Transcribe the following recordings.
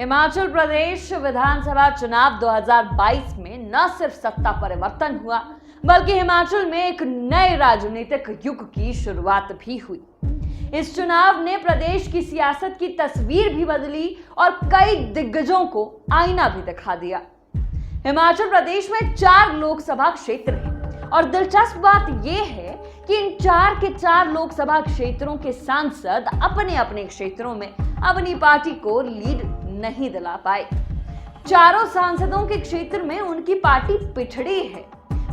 हिमाचल प्रदेश विधानसभा चुनाव 2022 में न सिर्फ सत्ता परिवर्तन हुआ बल्कि हिमाचल में एक नए राजनीतिक युग की शुरुआत भी हुई। इस चुनाव ने प्रदेश की सियासत की तस्वीर भी बदली और कई दिग्गजों को आईना भी दिखा दिया। हिमाचल प्रदेश में 4 लोकसभा क्षेत्र हैं और दिलचस्प बात यह है कि इन 4 के 4 लोकसभा क्षेत्रों के सांसद अपने अपने क्षेत्रों में अपनी पार्टी को लीड नहीं दिला पाए। चारों सांसदों के क्षेत्र में उनकी पार्टी पिछड़ी है।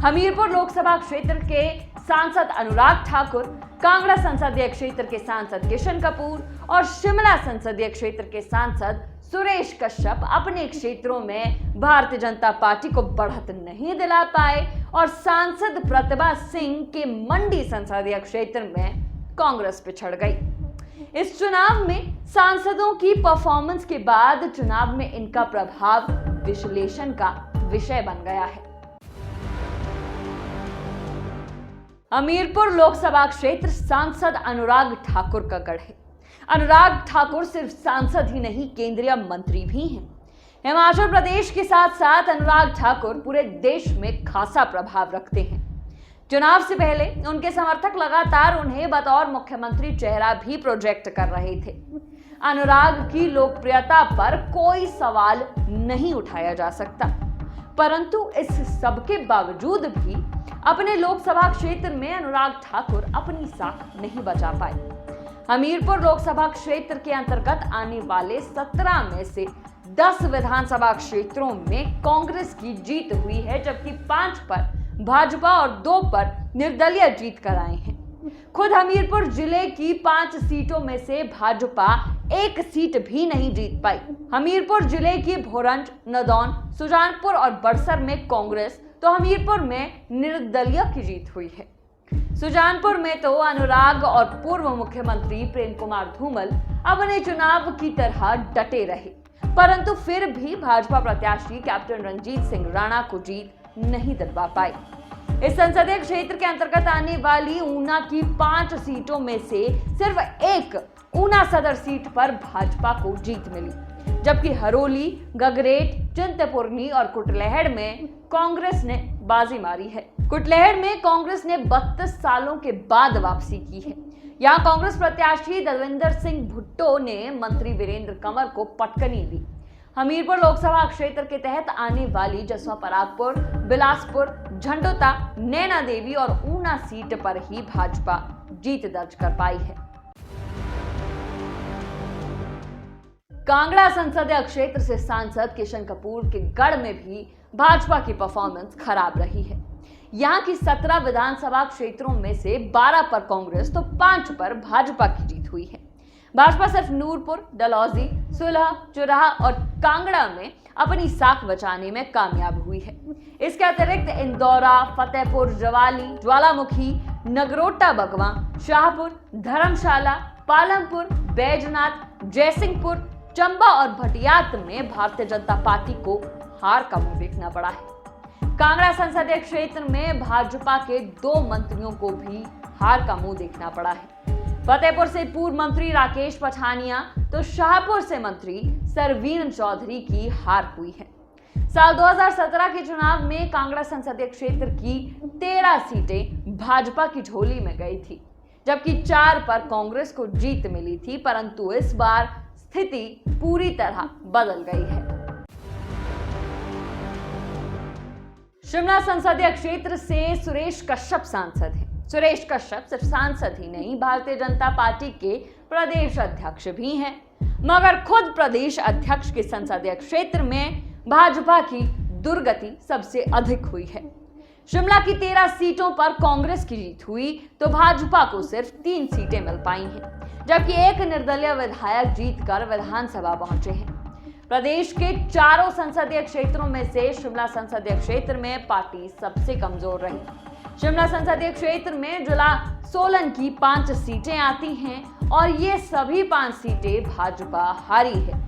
हमीरपुर लोकसभा क्षेत्र के सांसद अनुराग ठाकुर, कांगड़ा संसदीय क्षेत्र के सांसद किशन कपूर और शिमला संसदीय क्षेत्र के सांसद सुरेश कश्यप अपने क्षेत्रों में भारतीय जनता पार्टी को बढ़त नहीं दिला पाए और सांसद प्रतिभा सिंह के मंडी संसदीय क्षेत्र में कांग्रेस पिछड़ गई। इस चुनाव में सांसदों की परफॉर्मेंस के बाद चुनाव में इनका प्रभाव विश्लेषण का विषय बन गया है। हमीरपुर लोकसभा क्षेत्र सांसद अनुराग ठाकुर का गढ़ है। अनुराग ठाकुर सिर्फ सांसद ही नहीं, केंद्रीय मंत्री भी हैं। हिमाचल प्रदेश के साथ साथ अनुराग ठाकुर पूरे देश में खासा प्रभाव रखते हैं। चुनाव से पहले उनके समर्थक लगातार उन्हें बतौर मुख्यमंत्री चेहरा भी प्रोजेक्ट कर रहे थे। अनुराग की लोकप्रियता पर कोई सवाल नहीं उठाया जा सकता, परंतु इस सब के बावजूद भी अपने लोकसभा क्षेत्र में अनुराग ठाकुर अपनी साख नहीं बचा पाए। हमीरपुर लोकसभा क्षेत्र के अंतर्गत आने वाले 17 में से 10 विधानसभा क्षेत्रों में कांग्रेस की जीत हुई है, जबकि 5 पर भाजपा और 2 पर निर्दलीय जीत कर आए हैं। खुद हमीरपुर जिले की 5 सीटों में से भाजपा 1 सीट भी नहीं जीत पाई। हमीरपुर जिले की भोरंज, नदौन, सुजानपुर और बड़सर में कांग्रेस तो हमीरपुर में निर्दलीय की जीत हुई है। सुजानपुर में तो अनुराग और पूर्व मुख्यमंत्री प्रेम कुमार धूमल अपने चुनाव की तरह डटे रहे, परंतु फिर भी भाजपा प्रत्याशी कैप्टन रंजीत सिंह राणा को जीत नहीं दिलवा पाए। इस संसदीय क्षेत्र के अंतर्गत आने वाली ऊना की 5 सीटों में से सिर्फ 1 ऊना सदर सीट पर भाजपा को जीत मिली, जबकि हरोली, गगरेट, चिंतपूर्णी और कुटलैहड़ में कांग्रेस ने बाजी मारी है। कुटलैहड़ में कांग्रेस ने 32 सालों के बाद वापसी की है। यहाँ कांग्रेस प्रत्याशी दलविंदर सिंह भुट्टो ने मंत्री वीरेंद्र कंवर को पटकनी दी। हमीरपुर लोकसभा क्षेत्र के तहत आने वाली जसवा परागपुर, बिलासपुर, झंडोता, नैना देवी और ऊना सीट पर ही भाजपा जीत दर्ज कर पाई है। कांगड़ा संसदीय क्षेत्र से सांसद किशन कपूर के गढ़ में भी भाजपा की परफॉर्मेंस खराब रही है। यहाँ की 17 विधानसभा क्षेत्रों में से 12 पर कांग्रेस तो 5 पर भाजपा की जीत हुई है। भाजपा सिर्फ नूरपुर, डलहौजी, सुलह, चुराह और कांगड़ा में अपनी साख बचाने में कामयाब हुई है। इसके अतिरिक्त इंदौरा, फतेहपुर, जवाली, ज्वालामुखी, नगरोटा बगवां, शाहपुर, धर्मशाला, पालमपुर, बैजनाथ, जयसिंहपुर, चंबा और भटियात में भारतीय जनता पार्टी को हार का मुंह देखना पड़ा है। कांगड़ा संसदीय क्षेत्र में भाजपा के 2 मंत्रियों को भी हार का मुंह देखना पड़ा है। फतेहपुर से पूर्व मंत्री राकेश पठानिया तो शाहपुर से मंत्री सरवीण चौधरी की हार हुई है। साल 2017 के चुनाव में कांगड़ा संसदीय क्षेत्र की 13 सीटें भाजपा की झोली में गई थी, जबकि 4 पर कांग्रेस को जीत मिली थी, परंतु इस बार स्थिति पूरी तरह बदल गई है। शिमला संसदीय क्षेत्र से सुरेश कश्यप सांसद हैं। सुरेश कश्यप सिर्फ सांसद ही नहीं, भारतीय जनता पार्टी के प्रदेश अध्यक्ष भी हैं, मगर खुद प्रदेश अध्यक्ष के संसदीय क्षेत्र में भाजपा की दुर्गति सबसे अधिक हुई है। शिमला की 13 सीटों पर कांग्रेस की जीत हुई तो भाजपा को सिर्फ 3 सीटें मिल पाई हैं, जबकि 1 निर्दलीय विधायक जीतकर विधानसभा पहुंचे हैं। प्रदेश के 4 संसदीय क्षेत्रों में से शिमला संसदीय क्षेत्र में पार्टी सबसे कमजोर रही। शिमला संसदीय क्षेत्र में जिला सोलन की 5 सीटें आती हैं और ये सभी 5 सीटें भाजपा हारी है।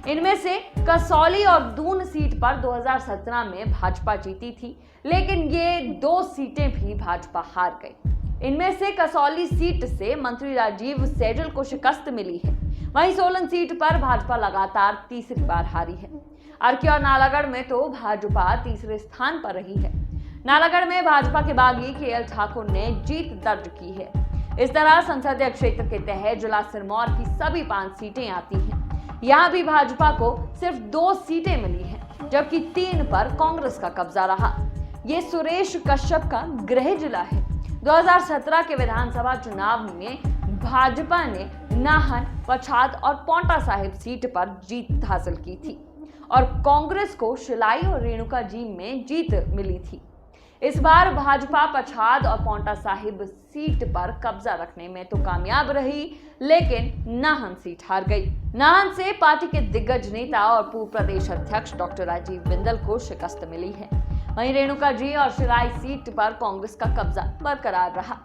इनमें से कसौली और दून सीट पर 2017 में भाजपा जीती थी, लेकिन ये 2 सीटें भी भाजपा हार गई। इनमें से कसौली सीट से मंत्री राजीव सैजल को शिकस्त मिली है, वहीं सोलन सीट पर भाजपा लगातार तीसरी बार हारी है। अर्की और नालागढ़ में तो भाजपा तीसरे स्थान पर रही है। नालागढ़ में भाजपा के बागी केएल ठाकुर ने जीत दर्ज की है। इस तरह संसदीय क्षेत्र के तहत जिला सिरमौर की सभी 5 सीटें आती हैं। यहाँ भी भाजपा को सिर्फ 2 सीटें मिली हैं, जबकि 3 पर कांग्रेस का कब्जा रहा। ये सुरेश कश्यप का गृह जिला है। 2017 के विधानसभा चुनाव में भाजपा ने नाहन, पछाद और पांवटा साहिब सीट पर जीत हासिल की थी और कांग्रेस को शिलाई और रेणुका जी में जीत मिली थी। इस बार भाजपा पछाद और पांवटा साहिब सीट पर कब्जा रखने में तो कामयाब रही, लेकिन नाहन सीट हार गई। नाहन से पार्टी के दिग्गज नेता और पूर्व प्रदेश अध्यक्ष डॉक्टर राजीव बिंदल को शिकस्त मिली है। वहीं रेणुका जी और शिलाई सीट पर कांग्रेस का कब्जा बरकरार रहा।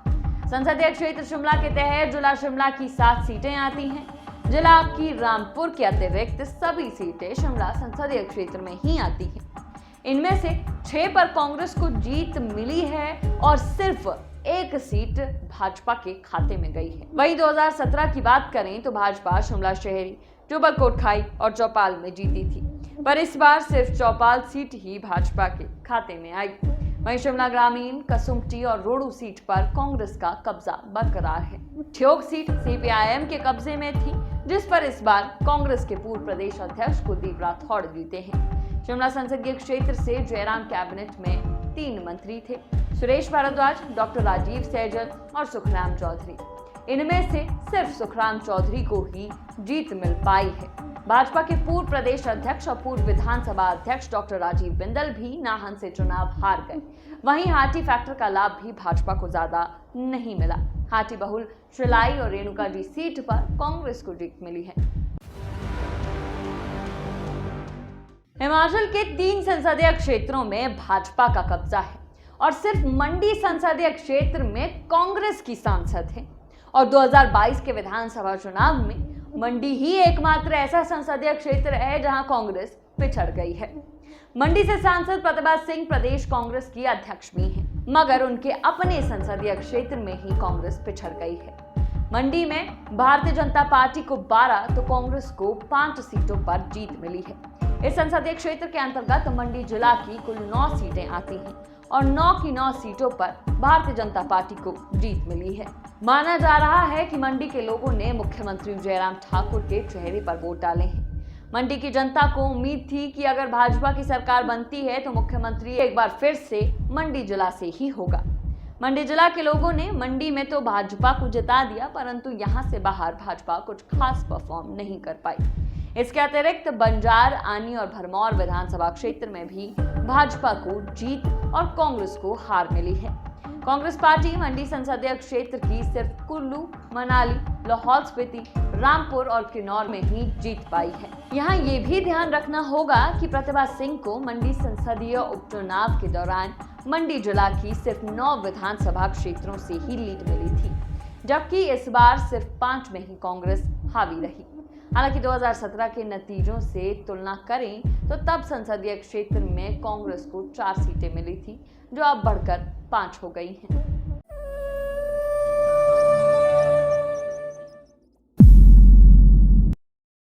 संसदीय क्षेत्र शिमला के तहत जिला शिमला की 7 सीटें आती हैं। जिला की रामपुर के अतिरिक्त सभी सीटें शिमला संसदीय क्षेत्र में ही आती हैं। इनमें से 6 पर कांग्रेस को जीत मिली है और सिर्फ 1 सीट भाजपा के खाते में गई है। वहीं 2017 की बात करें तो भाजपा शिमला शहरी, जुब्बल कोटखाई और चौपाल में जीती थी, पर इस बार सिर्फ चौपाल सीट ही भाजपा के खाते में आई। वहीं शिमला ग्रामीण, कसुम्पटी और रोडू सीट पर कांग्रेस का कब्जा बरकरार है। ठियोग सीट सीपीआईएम के कब्जे में थी, जिस पर इस बार कांग्रेस के पूर्व प्रदेश अध्यक्ष कुलदीप राठौड़ जीते हैं। शिमला संसदीय क्षेत्र से जयराम कैबिनेट में 3 मंत्री थे, सुरेश भारद्वाज, डॉक्टर राजीव सैजल और सुखराम चौधरी। इनमें से सिर्फ सुखराम चौधरी को ही जीत मिल पाई है। भाजपा के पूर्व प्रदेश अध्यक्ष और पूर्व विधानसभा अध्यक्ष डॉक्टर राजीव बिंदल भी नाहन से चुनाव हार गए। वहीं हाटी फैक्टर का लाभ भी भाजपा को ज्यादा नहीं मिला। हाटी बहुल शिलाई और रेणुका जी सीट पर कांग्रेस को जीत मिली है। हिमाचल के 3 संसदीय क्षेत्रों में भाजपा का कब्जा है और सिर्फ मंडी संसदीय क्षेत्र में कांग्रेस की सांसद है। और 2022 के विधानसभा चुनाव में मंडी ही एकमात्र ऐसा संसदीय क्षेत्र है जहां कांग्रेस पिछड़ गई है। मंडी से सांसद प्रतिभा सिंह प्रदेश कांग्रेस की अध्यक्ष भी हैं, मगर उनके अपने संसदीय क्षेत्र में ही कांग्रेस पिछड़ गई है। मंडी में भारतीय जनता पार्टी को 12 तो कांग्रेस को 5 सीटों पर जीत मिली है। इस संसदीय क्षेत्र के अंतर्गत मंडी जिला की कुल 9 सीटें आती हैं और 9 की 9 सीटों पर भारतीय जनता पार्टी को जीत मिली है। माना जा रहा है कि मंडी के लोगों ने मुख्यमंत्री जयराम ठाकुर के चेहरे पर वोट डाले हैं। मंडी की जनता को उम्मीद थी कि अगर भाजपा की सरकार बनती है तो मुख्यमंत्री एक बार फिर से मंडी जिला से ही होगा। मंडी जिला के लोगों ने मंडी में तो भाजपा को जिता दिया, परंतु यहां से बाहर भाजपा कुछ खास परफॉर्म नहीं कर पाई। इसके अतिरिक्त बंजार, आनी और भरमौर विधानसभा क्षेत्र में भी भाजपा को जीत और कांग्रेस को हार मिली है। कांग्रेस पार्टी मंडी संसदीय क्षेत्र की सिर्फ कुल्लू, मनाली, लाहौल स्पीति, रामपुर और किन्नौर में ही जीत पाई है। यहाँ ये भी ध्यान रखना होगा कि प्रतिभा सिंह को मंडी संसदीय उपचुनाव के दौरान मंडी जिला की सिर्फ 9 विधानसभा क्षेत्रों से ही लीड मिली थी, जबकि इस बार सिर्फ 5 में ही कांग्रेस हावी रही। हालांकि 2017 के नतीजों से तुलना करें तो तब संसदीय क्षेत्र में कांग्रेस को 4 सीटें मिली थी, जो अब बढ़कर 5 हो गई हैं।